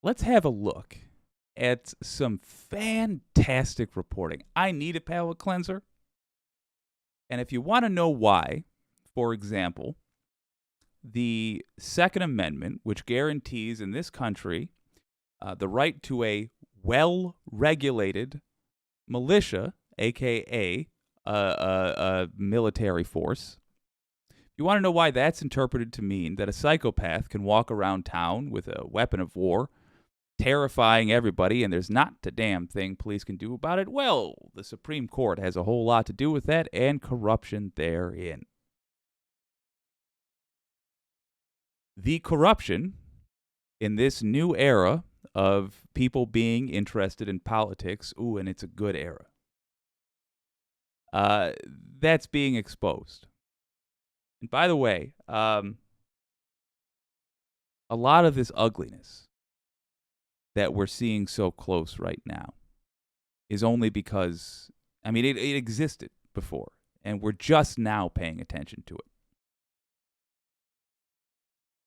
let's have a look at some fantastic reporting. I need a palate cleanser. And if you want to know why, for example, the Second Amendment, which guarantees in this country the right to a well-regulated militia, aka a military force. You want to know why that's interpreted to mean that a psychopath can walk around town with a weapon of war, terrifying everybody, and there's not a damn thing police can do about it? Well, the Supreme Court has a whole lot to do with that and corruption therein. The corruption in this new era of people being interested in politics, and it's a good era, that's being exposed. And by the way, a lot of this ugliness that we're seeing so close right now is only because, it existed before, and we're just now paying attention to it.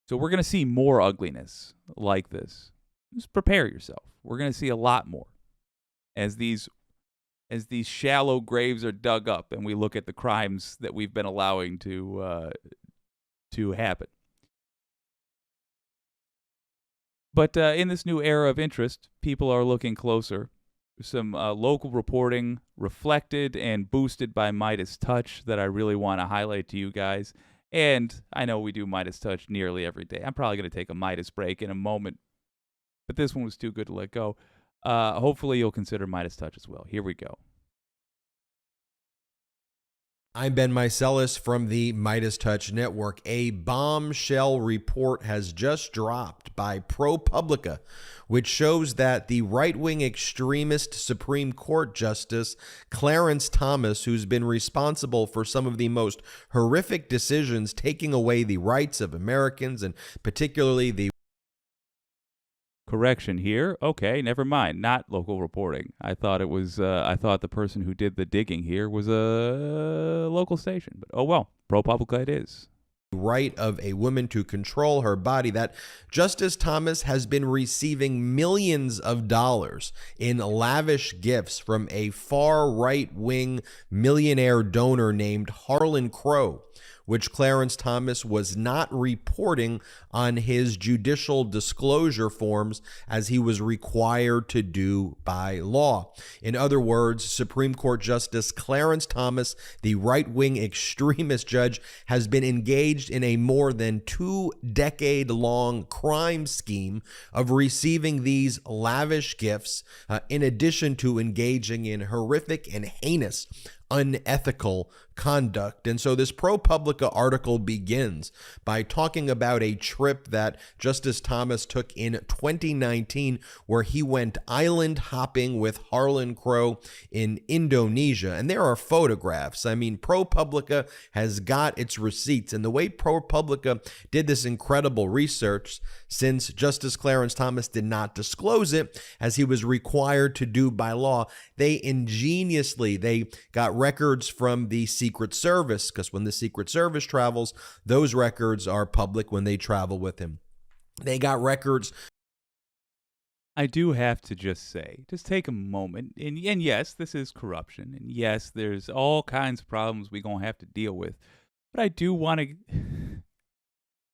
So we're going to see more ugliness like this. Just prepare yourself. We're going to see a lot more as these shallow graves are dug up and we look at the crimes that we've been allowing to happen. But in this new era of interest, people are looking closer. Some local reporting reflected and boosted by Midas Touch that I really want to highlight to you guys. And I know we do Midas Touch nearly every day. I'm probably going to take a Midas break in a moment, but this one was too good to let go. Hopefully you'll consider Midas Touch as well. Here we go. I'm Ben Meiselas from the Midas Touch Network. A bombshell report has just dropped by ProPublica, which shows that the right-wing extremist Supreme Court Justice Clarence Thomas, who's been responsible for some of the most horrific decisions taking away the rights of Americans, and particularly the Correction here. Okay, never mind. Not local reporting. I thought it was. I thought the person who did the digging here was a local station. But oh well, ProPublica it is. Right of a woman to control her body, that Justice Thomas has been receiving millions of dollars in lavish gifts from a far right-wing millionaire donor named Harlan Crow, which Clarence Thomas was not reporting on his judicial disclosure forms as he was required to do by law. In other words, Supreme Court Justice Clarence Thomas, the right-wing extremist judge, has been engaged in a more than 2-decade-long crime scheme of receiving these lavish gifts, in addition to engaging in horrific and heinous unethical conduct. And so this ProPublica article begins by talking about a trip that Justice Thomas took in 2019 where he went island hopping with Harlan Crow in Indonesia. And there are photographs. ProPublica has got its receipts. And the way ProPublica did this incredible research, since Justice Clarence Thomas did not disclose it as he was required to do by law, they got records from the Secret Service, because when the Secret Service travels, those records are public when they travel with him. They got records. I do have to just say, just take a moment, and yes, this is corruption, and yes, there's all kinds of problems we're going to have to deal with, but I do want to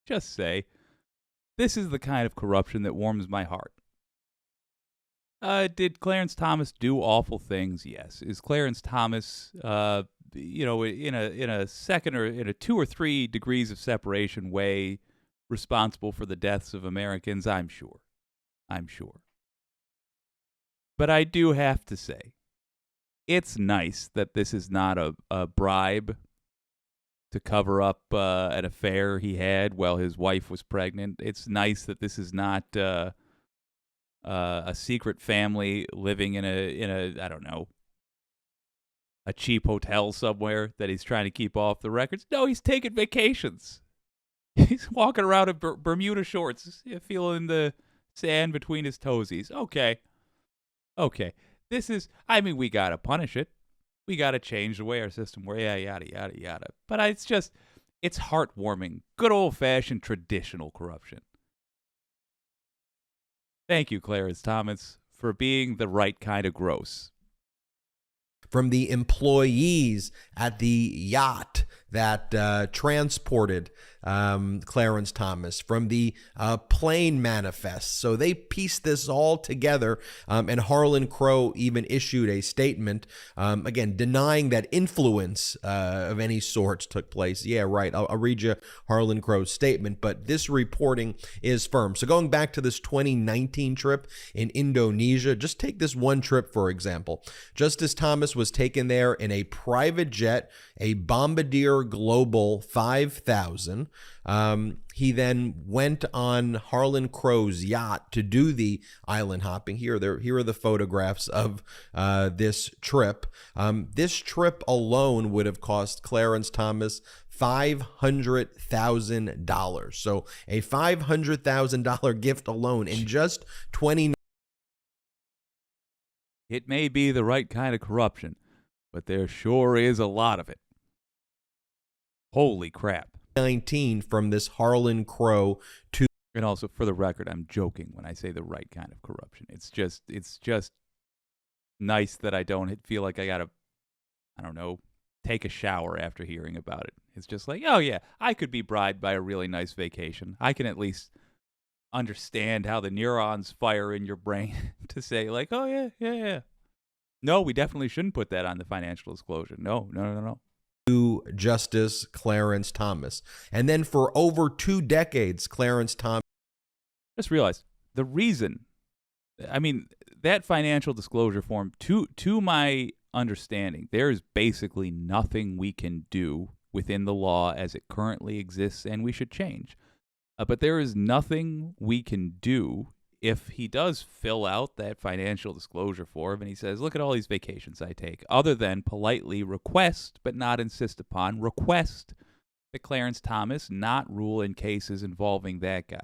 just say, this is the kind of corruption that warms my heart. Did Clarence Thomas do awful things? Yes. Is Clarence Thomas, in a second or in a 2 or 3 degrees of separation way responsible for the deaths of Americans? I'm sure. But I do have to say, it's nice that this is not a bribe to cover up an affair he had while his wife was pregnant. It's nice that this is not a secret family living in a I don't know, a cheap hotel somewhere that he's trying to keep off the records. No, he's taking vacations. He's walking around in Bermuda shorts, feeling the sand between his toesies. Okay. This is, we got to punish it. We got to change the way our system works. Yeah, yada. But it's heartwarming. Good old-fashioned traditional corruption. Thank you, Clarence Thomas, for being the right kind of gross. From the employees at the yacht that transported Clarence Thomas, from the plane manifests. So they pieced this all together, and Harlan Crow even issued a statement, again, denying that influence of any sorts took place. Yeah, right. I'll read you Harlan Crow's statement, but this reporting is firm. So going back to this 2019 trip in Indonesia, just take this one trip, for example. Justice Thomas was taken there in a private jet, a Bombardier Global 5000. He then went on Harlan Crow's yacht to do the island hopping. Here are the photographs of this trip. This trip alone would have cost Clarence Thomas $500,000. So a $500,000 gift alone in just 20. It may be the right kind of corruption, but there sure is a lot of it. Holy crap. 19 from this Harlan Crow to. And also, for the record, I'm joking when I say the right kind of corruption. It's just nice that I don't feel like I gotta, I don't know, take a shower after hearing about it. It's just like, oh yeah, I could be bribed by a really nice vacation. I can at least understand how the neurons fire in your brain to say like, oh yeah. No, we definitely shouldn't put that on the financial disclosure. No. To Justice Clarence Thomas. And then for over 2 decades, Clarence Thomas. Just realized the reason, that financial disclosure form, to my understanding, there is basically nothing we can do within the law as it currently exists, and we should change. But there is nothing we can do if he does fill out that financial disclosure form and he says, look at all these vacations I take, other than politely request, but not insist upon, request that Clarence Thomas not rule in cases involving that guy.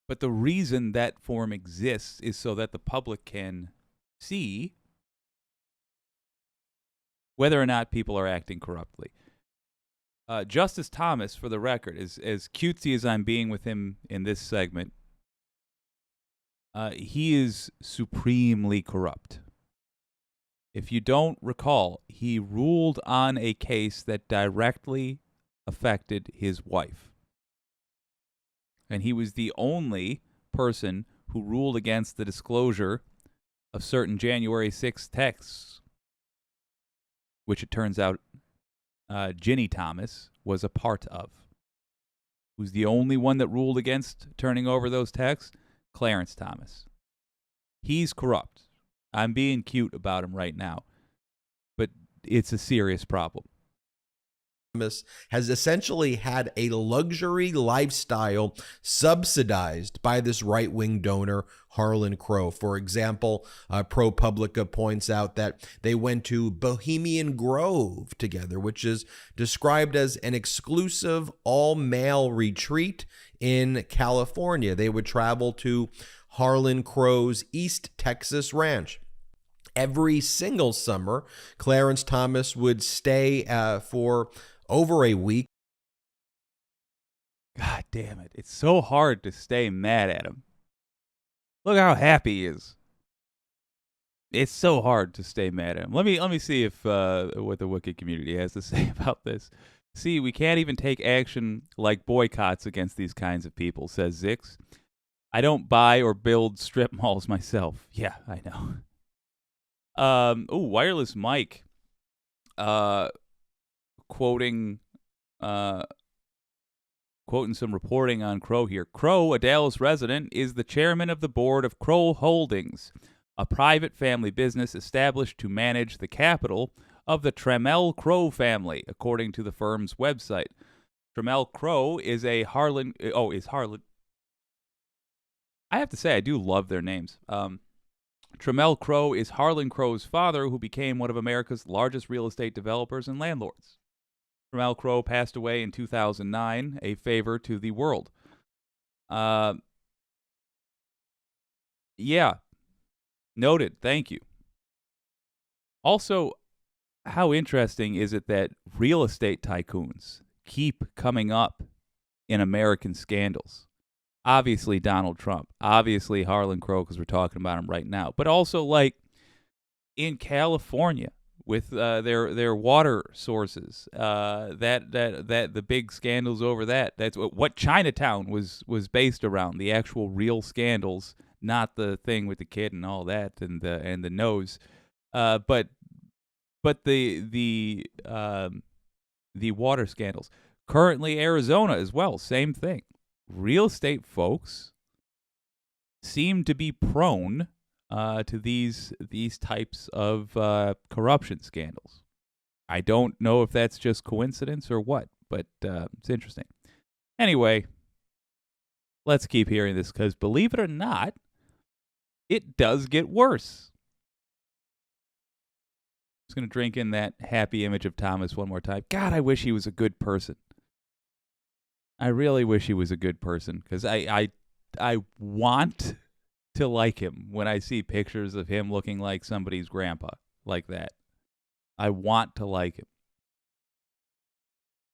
But the reason that form exists is so that the public can see whether or not people are acting corruptly. Justice Thomas, for the record, as cutesy as I'm being with him in this segment, he is supremely corrupt. If you don't recall, he ruled on a case that directly affected his wife. And he was the only person who ruled against the disclosure of certain January 6th texts, which it turns out Ginny Thomas was a part of. Who's the only one that ruled against turning over those texts? Clarence Thomas. He's corrupt. I'm being cute about him right now, but it's a serious problem. Has essentially had a luxury lifestyle subsidized by this right-wing donor, Harlan Crow. For example, ProPublica points out that they went to Bohemian Grove together, which is described as an exclusive all-male retreat in California. They would travel to Harlan Crow's East Texas ranch. Every single summer, Clarence Thomas would stay for over a week. God damn it. It's so hard to stay mad at him. Look how happy he is. It's so hard to stay mad at him. Let me see if what the Wicked community has to say about this. See, we can't even take action like boycotts against these kinds of people, says Zix. I don't buy or build strip malls myself. Yeah, I know. Wireless Mike. Quoting some reporting on Crow here. Crow, a Dallas resident, is the chairman of the board of Crow Holdings, a private family business established to manage the capital of the Trammell Crow family, according to the firm's website. Trammell Crow is Harlan. I have to say, I do love their names. Trammell Crow is Harlan Crow's father, who became one of America's largest real estate developers and landlords. Trammell Crow passed away in 2009, a favor to the world. Yeah. Noted. Thank you. Also, how interesting is it that real estate tycoons keep coming up in American scandals? Obviously Donald Trump. Obviously Harlan Crow, because we're talking about him right now. But also, like, in California with their water sources, that the big scandals over that. That's what Chinatown was based around. The actual real scandals, not the thing with the kid and all that, and the nose. But the water scandals. Currently, Arizona as well, same thing. Real estate folks seem to be prone to these types of corruption scandals. I don't know if that's just coincidence or what, but it's interesting. Anyway, let's keep hearing this, because believe it or not, it does get worse. Just going to drink in that happy image of Thomas one more time. God, I wish he was a good person. I really wish he was a good person, because I want to like him when I see pictures of him looking like somebody's grandpa like that. I want to like him,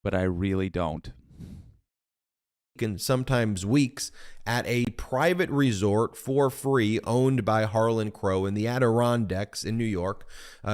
but I really don't. And sometimes weeks at a private resort for free owned by Harlan Crow in the Adirondacks in New York,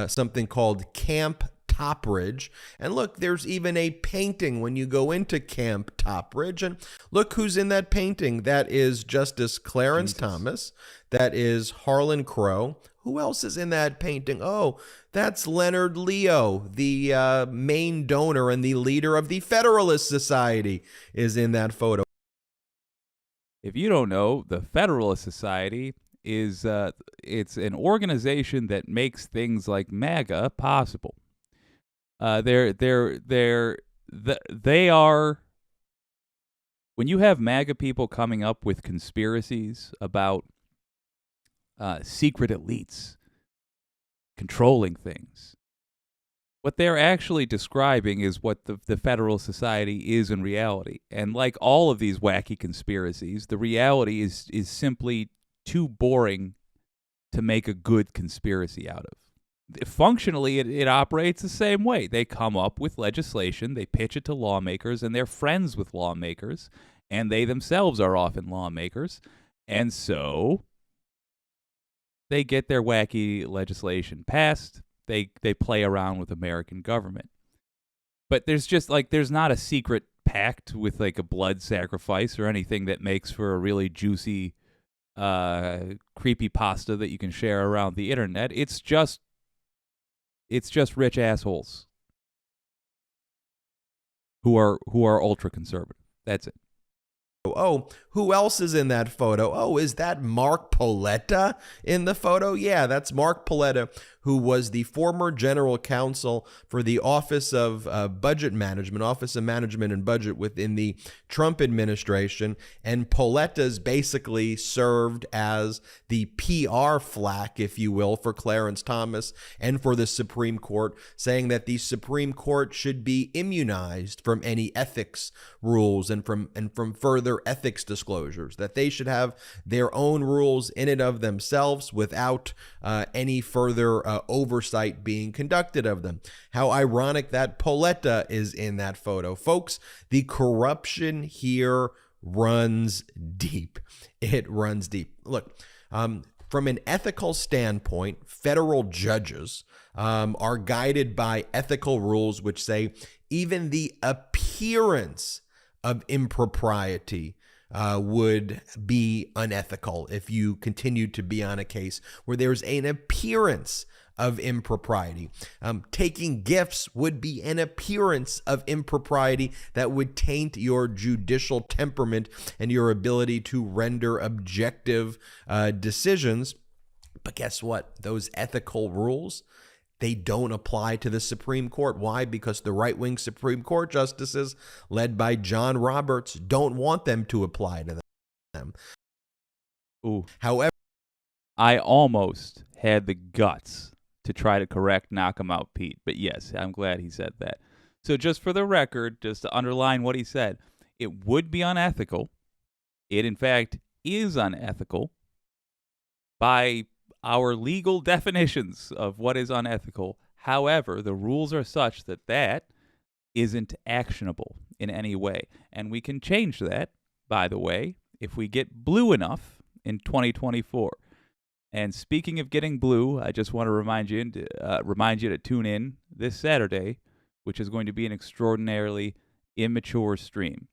something called Camp Topridge. And look, there's even a painting when you go into Camp Topridge. And look who's in that painting. That is Justice Clarence Thomas. That is Harlan Crow. Who else is in that painting? Oh, that's Leonard Leo, the main donor and the leader of the Federalist Society, is in that photo. If you don't know, the Federalist Society is it's an organization that makes things like MAGA possible. They are, when you have MAGA people coming up with conspiracies about secret elites controlling things, what they're actually describing is what the Federal Society is in reality. And like all of these wacky conspiracies, the reality is simply too boring to make a good conspiracy out of. Functionally, it operates the same way. They come up with legislation, they pitch it to lawmakers, and they're friends with lawmakers, and they themselves are often lawmakers. And so they get their wacky legislation passed. They play around with American government. But there's not a secret pact with like a blood sacrifice or anything that makes for a really juicy creepy pasta that you can share around the internet. It's just rich assholes who are ultra conservative. That's it. Oh, who else is in that photo? Oh, is that Mark Paoletta in the photo? Yeah, that's Mark Paoletta, who was the former general counsel for the Office of Budget Management, Office of Management and Budget within the Trump administration. And Pauletta's basically served as the PR flack, if you will, for Clarence Thomas and for the Supreme Court, saying that the Supreme Court should be immunized from any ethics rules and from further ethics disclosures, that they should have their own rules in and of themselves without any further oversight being conducted of them. How ironic that Paoletta is in that photo. Folks, the corruption here runs deep. It runs deep. Look, from an ethical standpoint, federal judges are guided by ethical rules which say even the appearance of impropriety would be unethical if you continue to be on a case where there's an appearance of impropriety. Taking gifts would be an appearance of impropriety that would taint your judicial temperament and your ability to render objective decisions. But guess what? Those ethical rules, they don't apply to the Supreme Court. Why? Because the right-wing Supreme Court justices, led by John Roberts, don't want them to apply to them. Ooh. However, I almost had the guts to try to correct Knock 'em Out Pete. But yes, I'm glad he said that. So just for the record, just to underline what he said, it would be unethical. It, in fact, is unethical by our legal definitions of what is unethical. However, the rules are such that that isn't actionable in any way. And we can change that, by the way, if we get blue enough in 2024. And speaking of getting blue, I just want to remind you to tune in this Saturday, which is going to be an extraordinarily immature stream.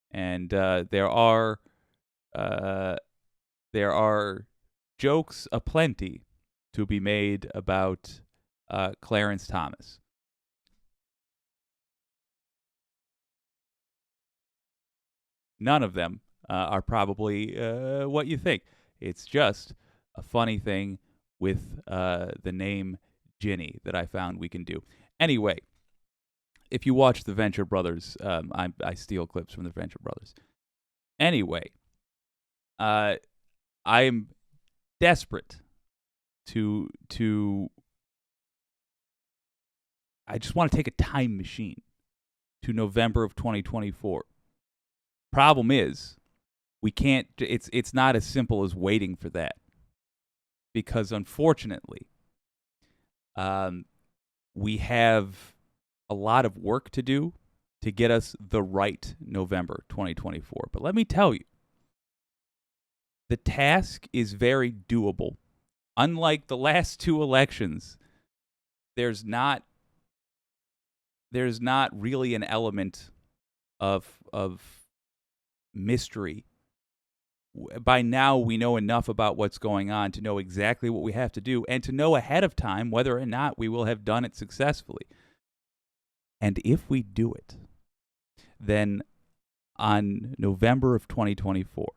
And there are jokes aplenty to be made about Clarence Thomas. None of them are probably what you think. It's just a funny thing with the name Ginny that I found we can do. Anyway, if you watch the Venture Brothers, I steal clips from the Venture Brothers. Anyway, I am desperate to I just want to take a time machine to November of 2024. Problem is, we can't. It's not as simple as waiting for that, because unfortunately, we have a lot of work to do to get us the right November 2024. But let me tell you, the task is very doable. Unlike the last two elections, there's not really an element of mystery. By now, we know enough about what's going on to know exactly what we have to do and to know ahead of time whether or not we will have done it successfully. And if we do it, then on November of 2024,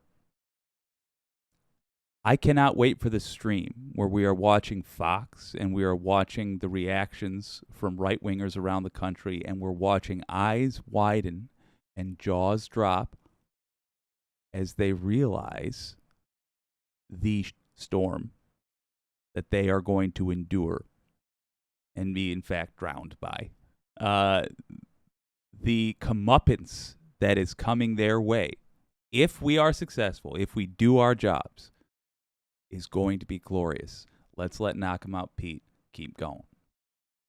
I cannot wait for the stream where we are watching Fox and we are watching the reactions from right-wingers around the country, and we're watching eyes widen and jaws drop as they realize the storm that they are going to endure and be, in fact, drowned by. The comeuppance that is coming their way, if we are successful, if we do our jobs, is going to be glorious. Let's let Knock 'em Out Pete keep going.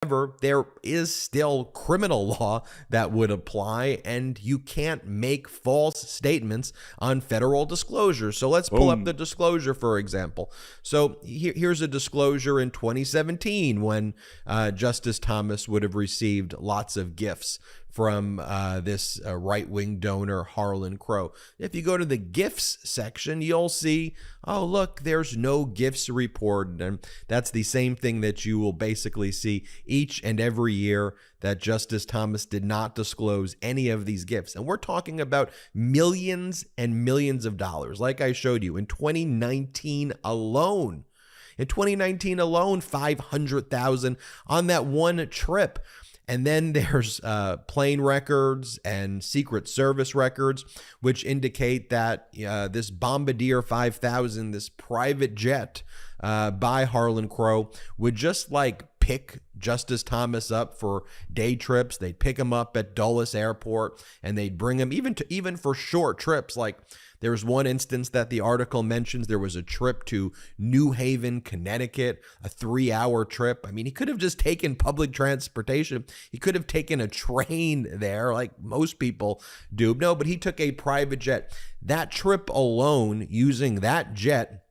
However, there is still criminal law that would apply, and you can't make false statements on federal disclosure. So let's pull up the disclosure, for example. So here's a disclosure in 2017 when Justice Thomas would have received lots of gifts from this right-wing donor, Harlan Crow. If you go to the gifts section, you'll see, oh, look, there's no gifts reported. And that's the same thing that you will basically see each and every year, that Justice Thomas did not disclose any of these gifts. And we're talking about millions and millions of dollars. Like I showed you, in 2019 alone, 500,000 on that one trip. And then there's plane records and Secret Service records, which indicate that this Bombardier 5000, this private jet by Harlan Crow, would just like pick Justice Thomas up for day trips. They'd pick him up at Dulles Airport, and they'd bring him even for short trips. Like, there's one instance that the article mentions. There was a trip to New Haven, Connecticut, a 3-hour trip. I mean, he could have just taken public transportation. He could have taken a train there like most people do. No, but he took a private jet. That trip alone, using that jet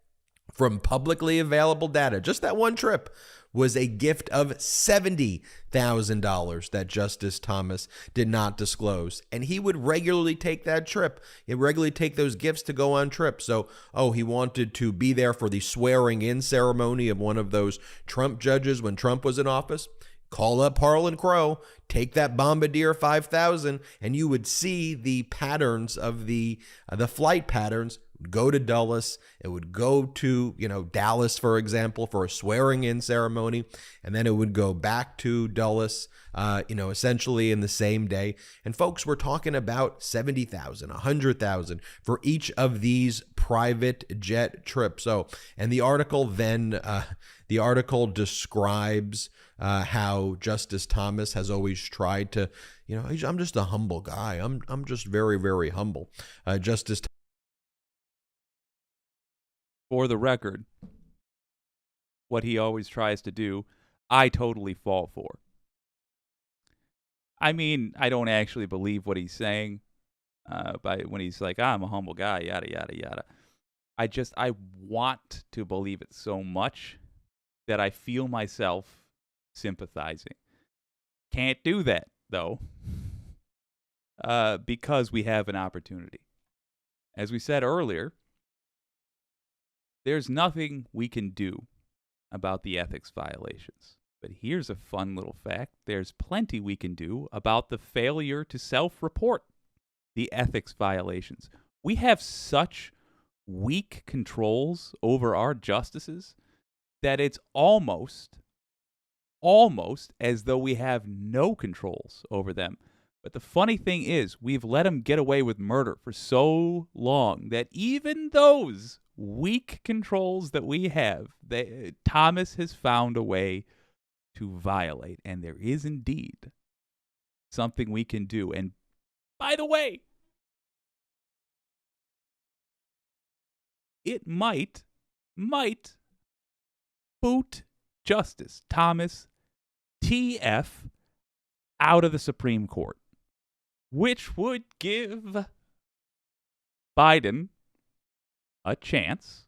from publicly available data, just that one trip, was a gift of $70,000 that Justice Thomas did not disclose. And he would regularly take that trip. He'd regularly take those gifts to go on trips. So, he wanted to be there for the swearing-in ceremony of one of those Trump judges when Trump was in office. Call up Harlan Crow, take that Bombardier 5000, and you would see the patterns of the flight patterns. Go to Dulles. It would go to, Dallas, for example, for a swearing-in ceremony, and then it would go back to Dulles, essentially in the same day. And folks, we're talking about $70,000, $100,000 for each of these private jet trips. And the article then, describes how Justice Thomas has always tried to, I'm just a humble guy. I'm just very, very humble. For the record, what he always tries to do, I totally fall for. I mean, I don't actually believe what he's saying. by when he's like, I'm a humble guy, yada yada yada. I want to believe it so much that I feel myself sympathizing. Can't do that though, because we have an opportunity. As we said earlier, there's nothing we can do about the ethics violations. But here's a fun little fact. There's plenty we can do about the failure to self-report the ethics violations. We have such weak controls over our justices that it's almost as though we have no controls over them. But the funny thing is, we've let them get away with murder for so long that even those weak controls that we have, Thomas has found a way to violate. And there is indeed something we can do. And by the way, it might boot Justice Thomas TF out of the Supreme Court, which would give Biden a chance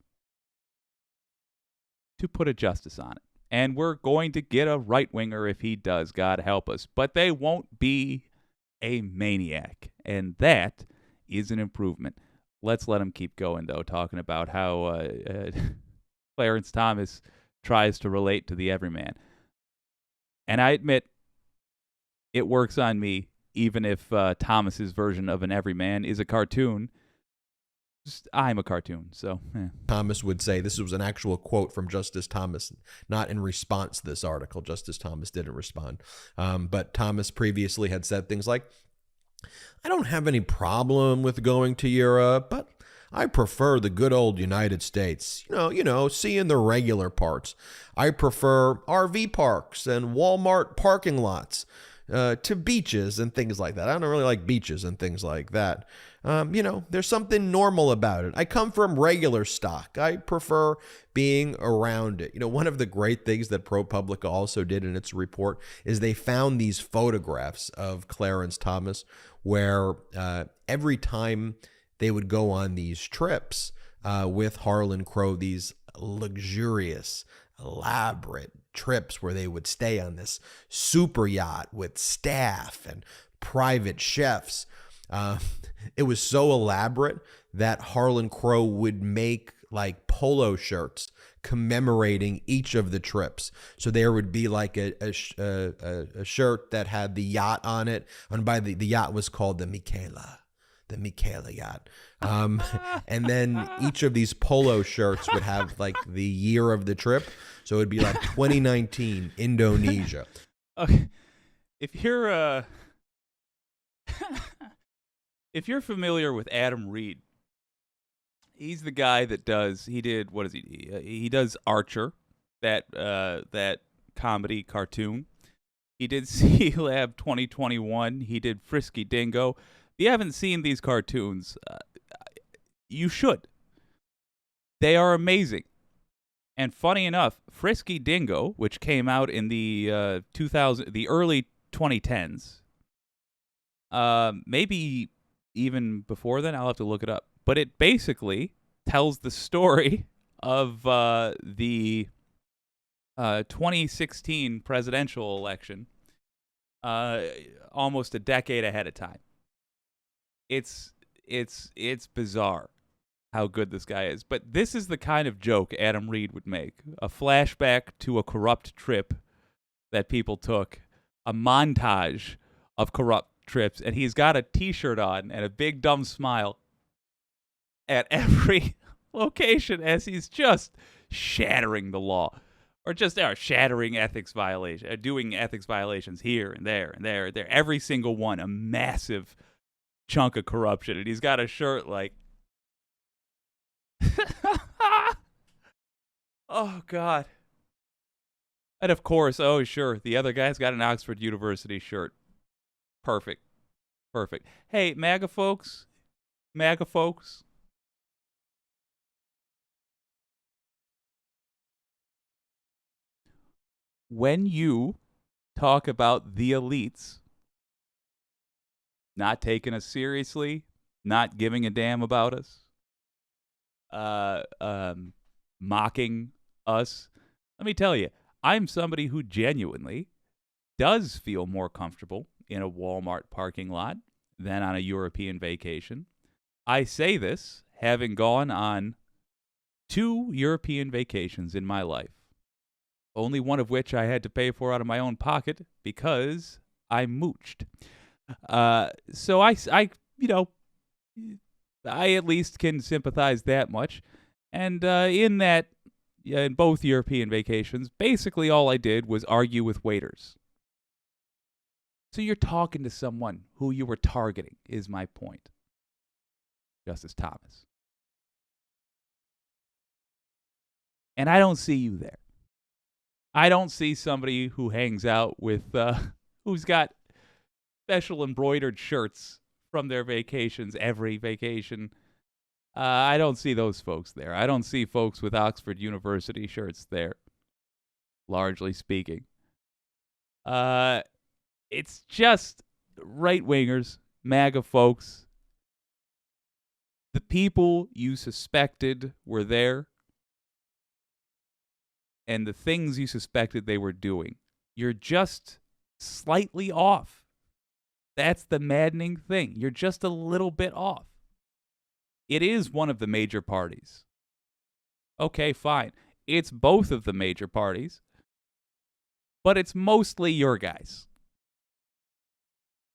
to put a justice on it. And we're going to get a right-winger if he does, God help us. But they won't be a maniac. And that is an improvement. Let's let him keep going, though, talking about how Clarence Thomas tries to relate to the everyman. And I admit, it works on me, even if Thomas's version of an everyman is a cartoon. I'm a cartoon, so. Thomas would say, this was an actual quote from Justice Thomas, not in response to this article. Justice Thomas didn't respond. But Thomas previously had said things like, I don't have any problem with going to Europe, but I prefer the good old United States. Seeing the regular parts. I prefer RV parks and Walmart parking lots to beaches and things like that. I don't really like beaches and things like that. There's something normal about it. I come from regular stock. I prefer being around it. One of the great things that ProPublica also did in its report is they found these photographs of Clarence Thomas where every time they would go on these trips with Harlan Crow, these luxurious, elaborate trips where they would stay on this super yacht with staff and private chefs. It was so elaborate that Harlan Crow would make like polo shirts commemorating each of the trips. So there would be like a shirt that had the yacht on it, and by the yacht was called the Michaela yacht. And then each of these polo shirts would have like the year of the trip. So it would be like 2019 Indonesia. Okay. If you're familiar with Adam Reed, he's the guy that he does Archer, that comedy cartoon. He did Sea Lab 2021. He did Frisky Dingo. If you haven't seen these cartoons, you should. They are amazing. And funny enough, Frisky Dingo, which came out in the early 2010s, maybe even before then, I'll have to look it up. But it basically tells the story of the 2016 presidential election, almost a decade ahead of time. It's bizarre how good this guy is. But this is the kind of joke Adam Reed would make. A flashback to a corrupt trip that people took, a montage of corrupt trips, and he's got a t-shirt on and a big dumb smile at every location as he's just shattering the law, or just shattering ethics violation, doing ethics violations here and there and there and there. Every single one, a massive chunk of corruption, and he's got a shirt like, oh God. And of course, oh sure, the other guy's got an Oxford University shirt. Perfect. Hey, MAGA folks. When you talk about the elites not taking us seriously, not giving a damn about us, mocking us. Let me tell you, I'm somebody who genuinely does feel more comfortable in a Walmart parking lot than on a European vacation. I say this having gone on 2 European vacations in my life, only one of which I had to pay for out of my own pocket because I mooched. So I at least can sympathize that much. And in both European vacations, basically all I did was argue with waiters. So you're talking to someone who you were targeting, is my point. Justice Thomas. And I don't see you there. I don't see somebody who hangs out with, who's got special embroidered shirts from their vacations every vacation. I don't see those folks there. I don't see folks with Oxford University shirts there, largely speaking. It's just right-wingers, MAGA folks. The people you suspected were there, and the things you suspected they were doing. You're just slightly off. That's the maddening thing. You're just a little bit off. It is one of the major parties. Okay, fine. It's both of the major parties, but it's mostly your guys.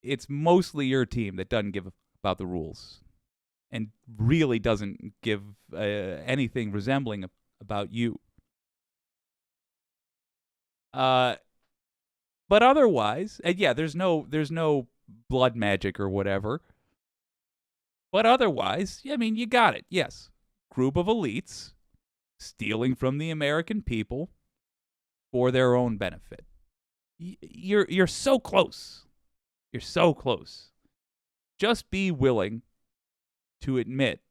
It's mostly your team that doesn't give about the rules and really doesn't give anything resembling about you. But otherwise, and yeah, there's no blood magic or whatever. But otherwise, I mean, you got it. Yes, group of elites stealing from the American people for their own benefit. You're so close. You're so close. Just be willing to admit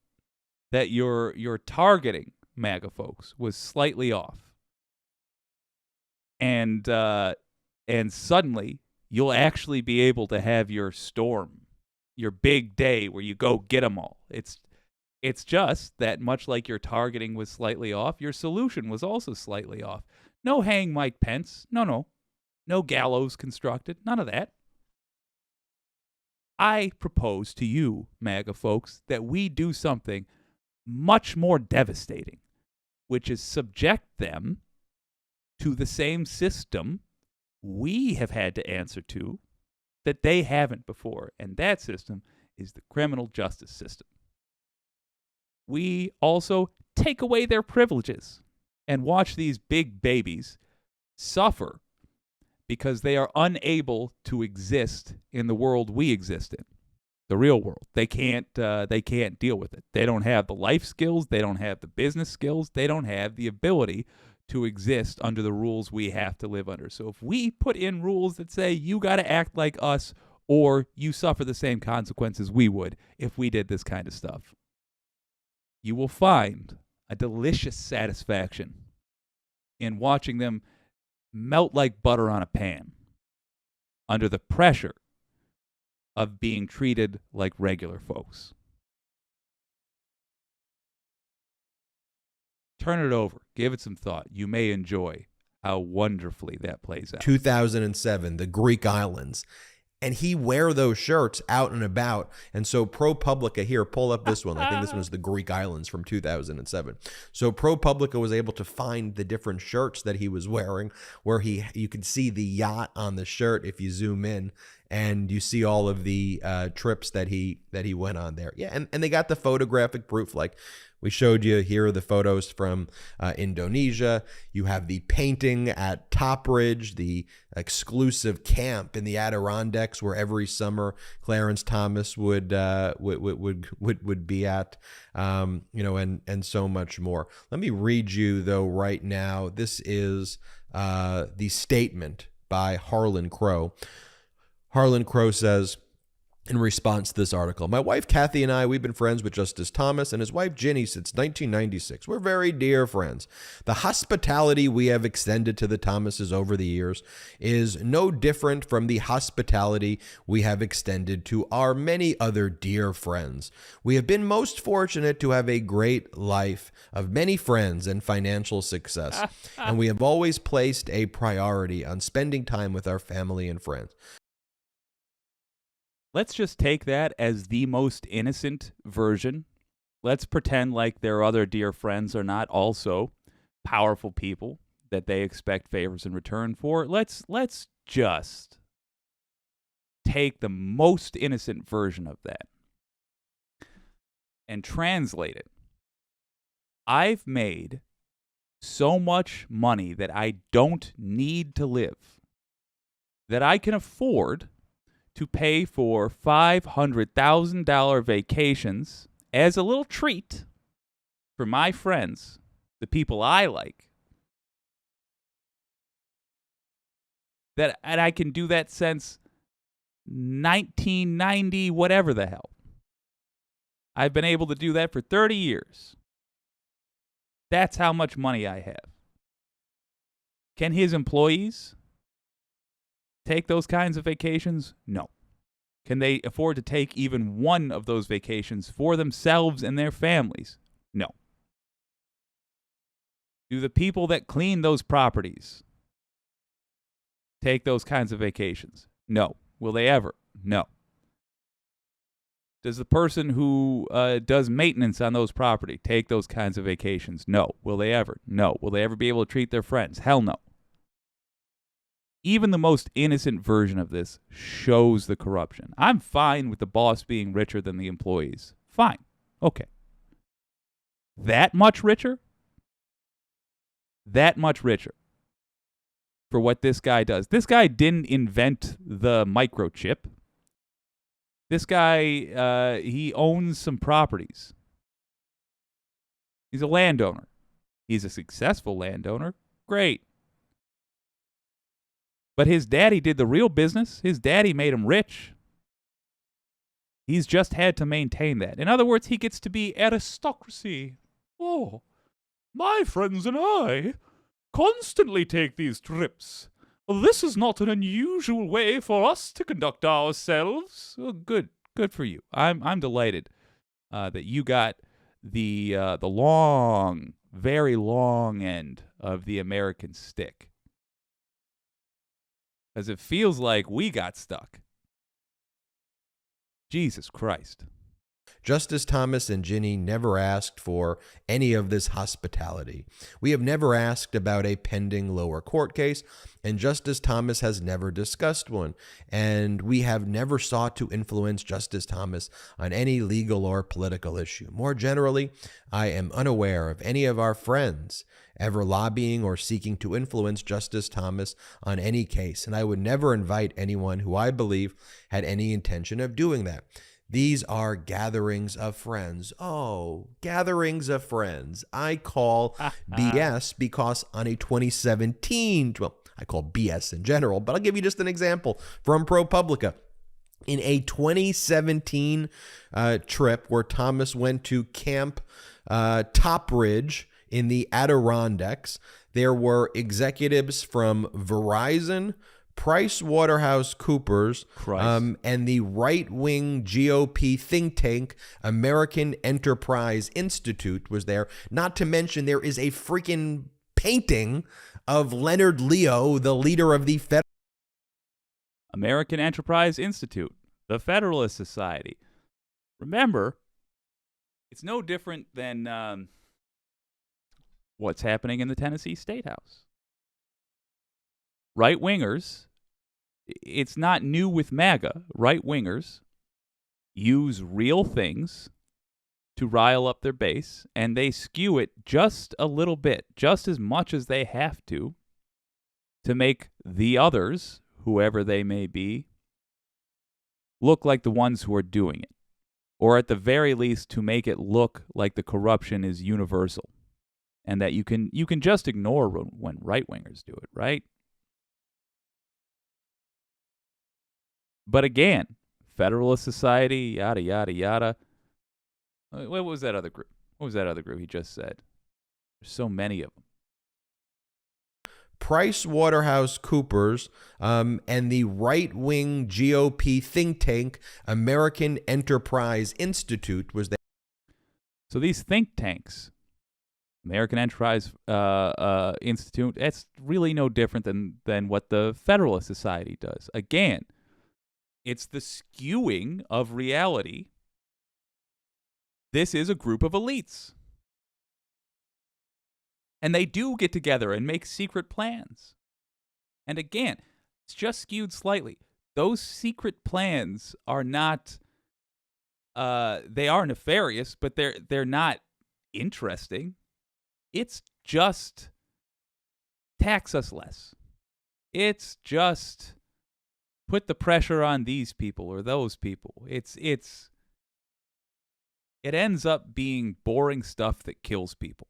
that your targeting MAGA folks was slightly off. And suddenly you'll actually be able to have your storm, your big day where you go get them all. It's just that much like your targeting was slightly off, your solution was also slightly off. No hang Mike Pence. No gallows constructed. None of that. I propose to you, MAGA folks, that we do something much more devastating, which is subject them to the same system we have had to answer to that they haven't before. And that system is the criminal justice system. We also take away their privileges and watch these big babies suffer because they are unable to exist in the world we exist in, the real world. They can't deal with it. They don't have the life skills. They don't have the business skills. They don't have the ability to exist under the rules we have to live under. So if we put in rules that say you got to act like us or you suffer the same consequences we would if we did this kind of stuff, you will find a delicious satisfaction in watching them melt like butter on a pan under the pressure of being treated like regular folks. Turn it over. Give it some thought. You may enjoy how wonderfully that plays out. 2007, the Greek islands. And he wear those shirts out and about. And so ProPublica, here, pull up this one. I think this one's the Greek islands from 2007. So ProPublica was able to find the different shirts that he was wearing, where you could see the yacht on the shirt if you zoom in, and you see all of the trips that he went on there. Yeah, and they got the photographic proof, like we showed you. Here are the photos from Indonesia. You have the painting at Top Ridge, the exclusive camp in the Adirondacks where every summer Clarence Thomas would be at, and so much more. Let me read you, though, right now. This is the statement by Harlan Crow. Harlan Crow says, in response to this article. My wife, Kathy, and I, we've been friends with Justice Thomas and his wife, Ginny, since 1996. We're very dear friends. The hospitality we have extended to the Thomases over the years is no different from the hospitality we have extended to our many other dear friends. We have been most fortunate to have a great life of many friends and financial success, and we have always placed a priority on spending time with our family and friends. Let's just take that as the most innocent version. Let's pretend like their other dear friends are not also powerful people that they expect favors in return for. Let's just take the most innocent version of that and translate it. I've made so much money that I don't need to live, that I can afford to pay for $500,000 vacations as a little treat for my friends, the people I like. And I can do that since 1990, whatever the hell. I've been able to do that for 30 years. That's how much money I have. Can his employees take those kinds of vacations? No. Can they afford to take even one of those vacations for themselves and their families? No. Do the people that clean those properties take those kinds of vacations? No. Will they ever? No. Does the person who does maintenance on those property take those kinds of vacations? No. Will they ever? No. Will they ever be able to treat their friends? Hell no. Even the most innocent version of this shows the corruption. I'm fine with the boss being richer than the employees. Fine. Okay. That much richer? That much richer for what this guy does. This guy didn't invent the microchip. This guy, he owns some properties. He's a landowner. He's a successful landowner. Great. But his daddy did the real business. His daddy made him rich. He's just had to maintain that. In other words, he gets to be aristocracy. Oh, my friends and I constantly take these trips. This is not an unusual way for us to conduct ourselves. Oh, good for you. I'm delighted that you got the long, very long end of the American stick. As it feels like we got stuck. Jesus Christ. Justice Thomas and Ginny never asked for any of this hospitality. We have never asked about a pending lower court case, and Justice Thomas has never discussed one. And we have never sought to influence Justice Thomas on any legal or political issue. More generally, I am unaware of any of our friends ever lobbying or seeking to influence Justice Thomas on any case, and I would never invite anyone who I believe had any intention of doing that. These are gatherings of friends. Oh, gatherings of friends. I call BS because on a 2017, well, I call BS in general, but I'll give you just an example from ProPublica. In a 2017 trip where Thomas went to Camp Top Ridge in the Adirondacks, there were executives from Verizon, PricewaterhouseCoopers, and the right-wing GOP think tank American Enterprise Institute was there. Not to mention there is a freaking painting of Leonard Leo, the leader of the American Enterprise Institute, the Federalist Society. Remember, it's no different than what's happening in the Tennessee State House. Right-wingers, it's not new with MAGA. Right-wingers use real things to rile up their base, and they skew it just a little bit, just as much as they have to make the others, whoever they may be, look like the ones who are doing it. Or at the very least, to make it look like the corruption is universal. And that you can just ignore when right-wingers do it, right? But again, Federalist Society, yada, yada, yada. What was that other group? What was that other group he just said? There's so many of them. PricewaterhouseCoopers and the right-wing GOP think tank American Enterprise Institute was there. So these think tanks, American Enterprise Institute, that's really no different than what the Federalist Society does. Again, it's the skewing of reality. This is a group of elites. And they do get together and make secret plans. And again, it's just skewed slightly. Those secret plans are not, they are nefarious, but they're not interesting. It's just tax us less. It's just put the pressure on these people or those people. It ends up being boring stuff that kills people.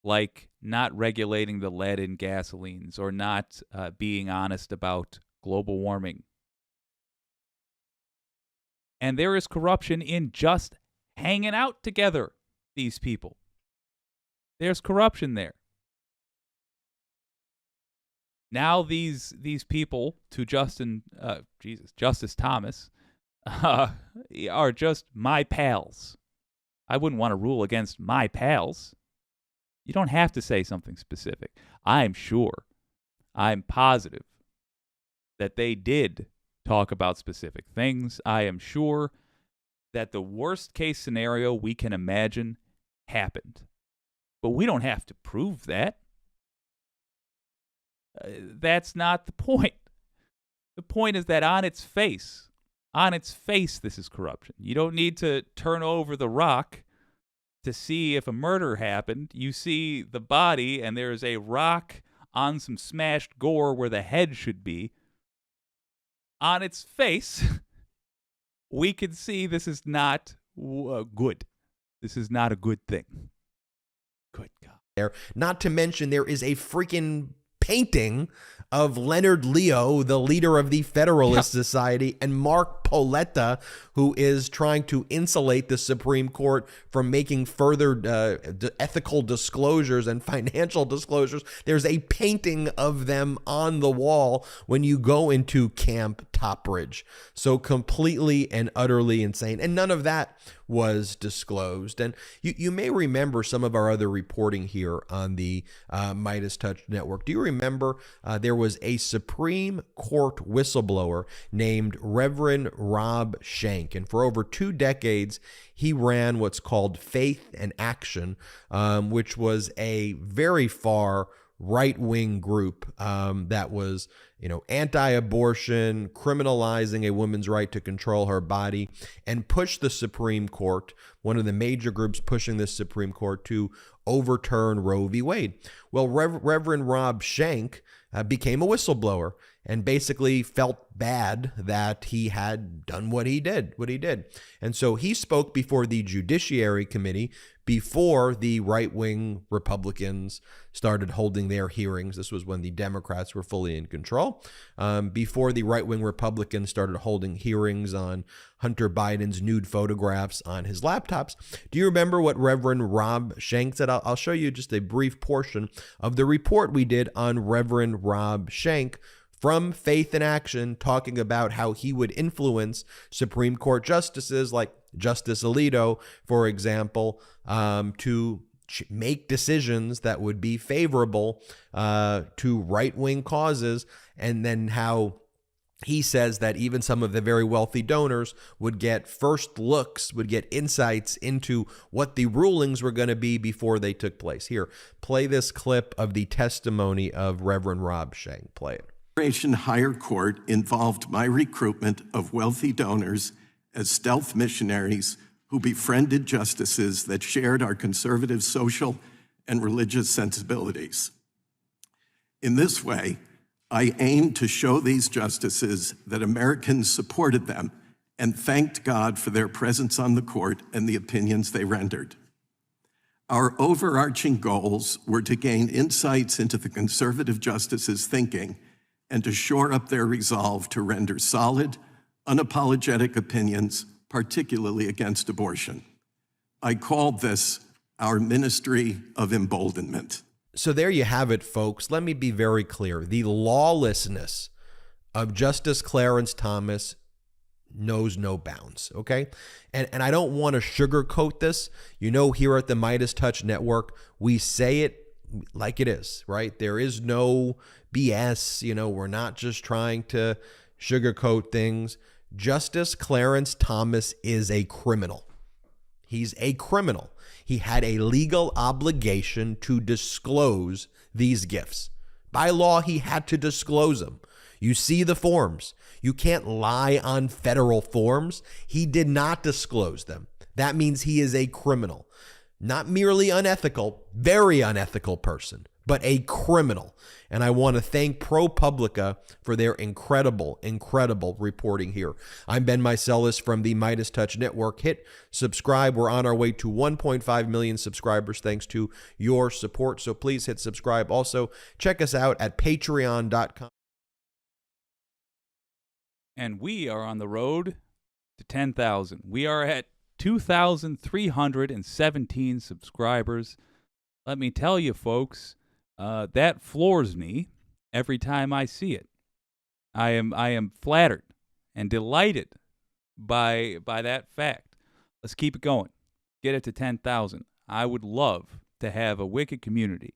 Like not regulating the lead in gasolines or not being honest about global warming. And there is corruption in just hanging out together, these people. There's corruption there. Now these people, to Justice Thomas, are just my pals. I wouldn't want to rule against my pals. You don't have to say something specific. I'm positive that they did talk about specific things. I am sure that the worst case scenario we can imagine happened. But we don't have to prove that. That's not the point. The point is that on its face, this is corruption. You don't need to turn over the rock to see if a murder happened. You see the body, and there's a rock on some smashed gore where the head should be. On its face, we can see this is not good. This is not a good thing. Good God. There, not to mention there is a freaking painting of Leonard Leo, the leader of the Federalist Society, and Mark Paoletta, who is trying to insulate the Supreme Court from making further ethical disclosures and financial disclosures. There's a painting of them on the wall when you go into Camp Topbridge. So completely and utterly insane. And none of that was disclosed. And you may remember some of our other reporting here on the Midas Touch Network. Do you remember there was a Supreme Court whistleblower named Reverend Rob Schenck, and for over 2 decades, he ran what's called Faith and Action, which was a very far right-wing group that was, anti-abortion, criminalizing a woman's right to control her body, and pushed the Supreme Court, one of the major groups pushing the Supreme Court, to overturn Roe v. Wade. Well, Reverend Rob Schenck became a whistleblower and basically felt bad that he had done what he did. And so he spoke before the Judiciary Committee before the right-wing Republicans started holding their hearings. This was when the Democrats were fully in control. Before the right-wing Republicans started holding hearings on Hunter Biden's nude photographs on his laptops. Do you remember what Reverend Rob Schenck said? I'll show you just a brief portion of the report we did on Reverend Rob Schenck from Faith in Action, talking about how he would influence Supreme Court justices like Justice Alito, for example, to make decisions that would be favorable to right-wing causes, and then how he says that even some of the very wealthy donors would get first looks, would get insights into what the rulings were going to be before they took place. Here, play this clip of the testimony of Reverend Rob Schenck. Play it. Higher court involved my recruitment of wealthy donors as stealth missionaries who befriended justices that shared our conservative social and religious sensibilities. In this way, I aimed to show these justices that Americans supported them and thanked God for their presence on the court and the opinions they rendered. Our overarching goals were to gain insights into the conservative justices' thinking and to shore up their resolve to render solid, unapologetic opinions, particularly against abortion. I called this our ministry of emboldenment. So there you have it, folks. Let me be very clear. The lawlessness of Justice Clarence Thomas knows no bounds, okay? And I don't want to sugarcoat this. You know, here at the Midas Touch Network, we say it like it is, right? There is no BS. You know, we're not just trying to sugarcoat things. Justice Clarence Thomas is a criminal. He's a criminal. He had a legal obligation to disclose these gifts. By law, he had to disclose them. You see the forms. You can't lie on federal forms. He did not disclose them. That means he is a criminal. Not merely unethical, very unethical person, but a criminal. And I want to thank ProPublica for their incredible, incredible reporting here. I'm Ben Meiselas from the Midas Touch Network. Hit subscribe. We're on our way to 1.5 million subscribers thanks to your support. So please hit subscribe. Also, check us out at patreon.com. And we are on the road to 10,000. We are at 2,317 subscribers. Let me tell you, folks, that floors me every time I see it. I am flattered and delighted by that fact. Let's keep it going. Get it to 10,000. I would love to have a Wicked community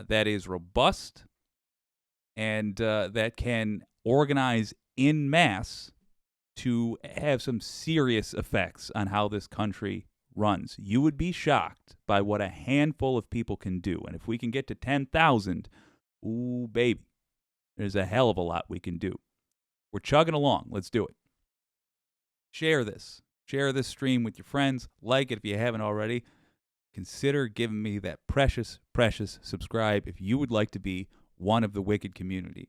that is robust and that can organize in mass to have some serious effects on how this country runs. You would be shocked by what a handful of people can do. And if we can get to 10,000, ooh, baby, there's a hell of a lot we can do. We're chugging along. Let's do it. Share this. Share this stream with your friends. Like it if you haven't already. Consider giving me that precious, precious subscribe if you would like to be one of the Wicked community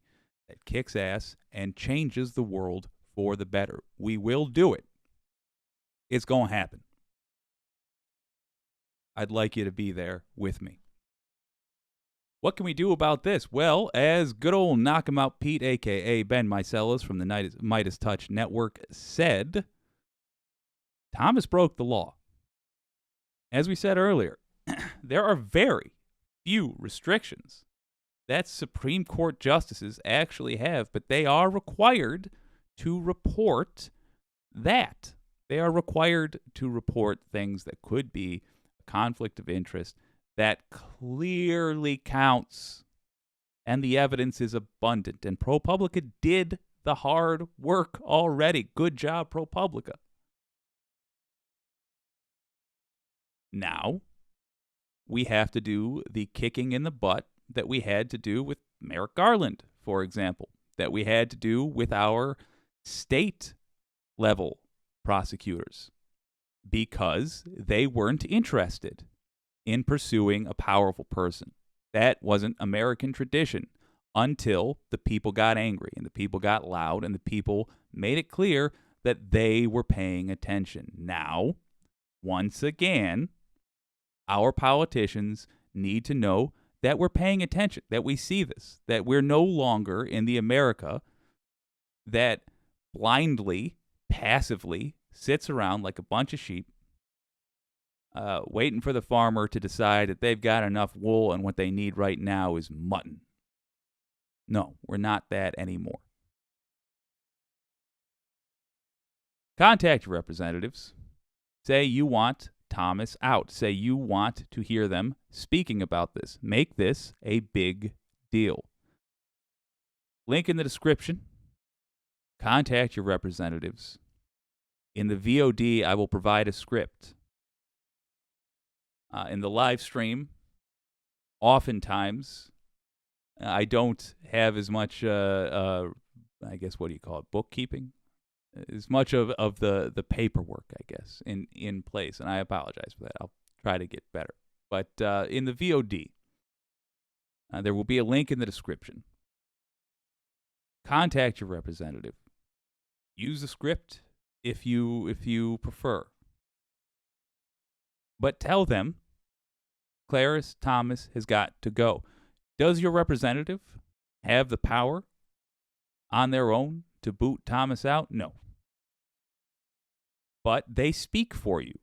that kicks ass and changes the world for the better. We will do it. It's going to happen. I'd like you to be there with me. What can we do about this? Well, as good old Knock 'em Out Pete, a.k.a. Ben Meiselas from the Midas Touch Network, said, Thomas broke the law. As we said earlier, there are very few restrictions that Supreme Court justices actually have, but they are required to report that. They are required to report things that could be a conflict of interest that clearly counts. And the evidence is abundant. And ProPublica did the hard work already. Good job, ProPublica. Now, we have to do the kicking in the butt that we had to do with Merrick Garland, for example, that we had to do with our state-level prosecutors, because they weren't interested in pursuing a powerful person. That wasn't American tradition until the people got angry and the people got loud and the people made it clear that they were paying attention. Now, once again, our politicians need to know that we're paying attention, that we see this, that we're no longer in the America that blindly, passively sits around like a bunch of sheep, waiting for the farmer to decide that they've got enough wool and what they need right now is mutton. No, we're not that anymore. Contact your representatives. Say you want Thomas out. Say you want to hear them speaking about this. Make this a big deal. Link in the description. Contact your representatives. In the VOD, I will provide a script. In the live stream, oftentimes, I don't have as much, I guess, what do you call it, bookkeeping? As much of the paperwork, I guess, in place. And I apologize for that. I'll try to get better. But in the VOD, there will be a link in the description. Contact your representative. Use the script if you prefer. But tell them Clarence Thomas has got to go. Does your representative have the power on their own to boot Thomas out? No. But they speak for you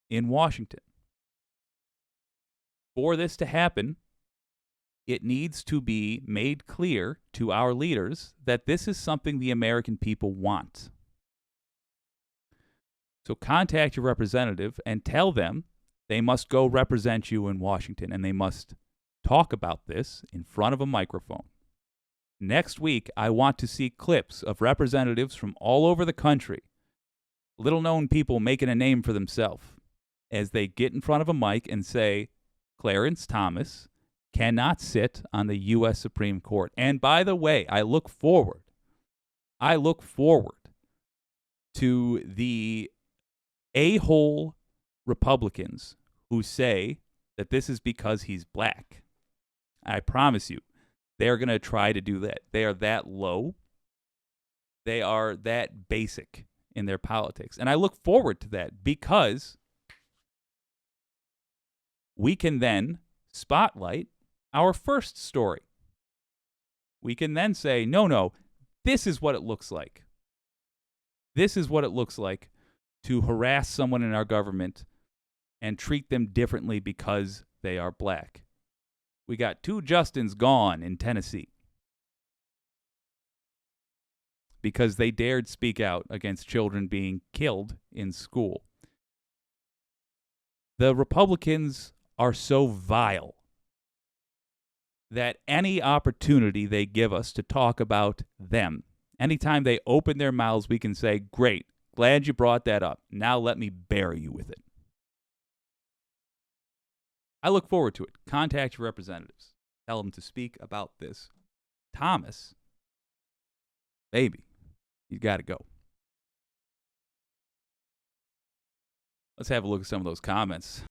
in Washington. For this to happen, it needs to be made clear to our leaders that this is something the American people want. So contact your representative and tell them they must go represent you in Washington, and they must talk about this in front of a microphone. Next week, I want to see clips of representatives from all over the country, little-known people making a name for themselves, as they get in front of a mic and say, Clarence Thomas cannot sit on the U.S. Supreme Court. And by the way, I look forward to the a-hole Republicans who say that this is because he's black. I promise you, they're going to try to do that. They are that low. They are that basic in their politics. And I look forward to that because we can then spotlight our first story. We can then say, no, this is what it looks like. This is what it looks like to harass someone in our government and treat them differently because they are black. We got 2 Justins gone in Tennessee because they dared speak out against children being killed in school. The Republicans are so vile that any opportunity they give us to talk about them, anytime they open their mouths, we can say, great, glad you brought that up. Now let me bury you with it. I look forward to it. Contact your representatives. Tell them to speak about this. Thomas, baby, you got to go. Let's have a look at some of those comments.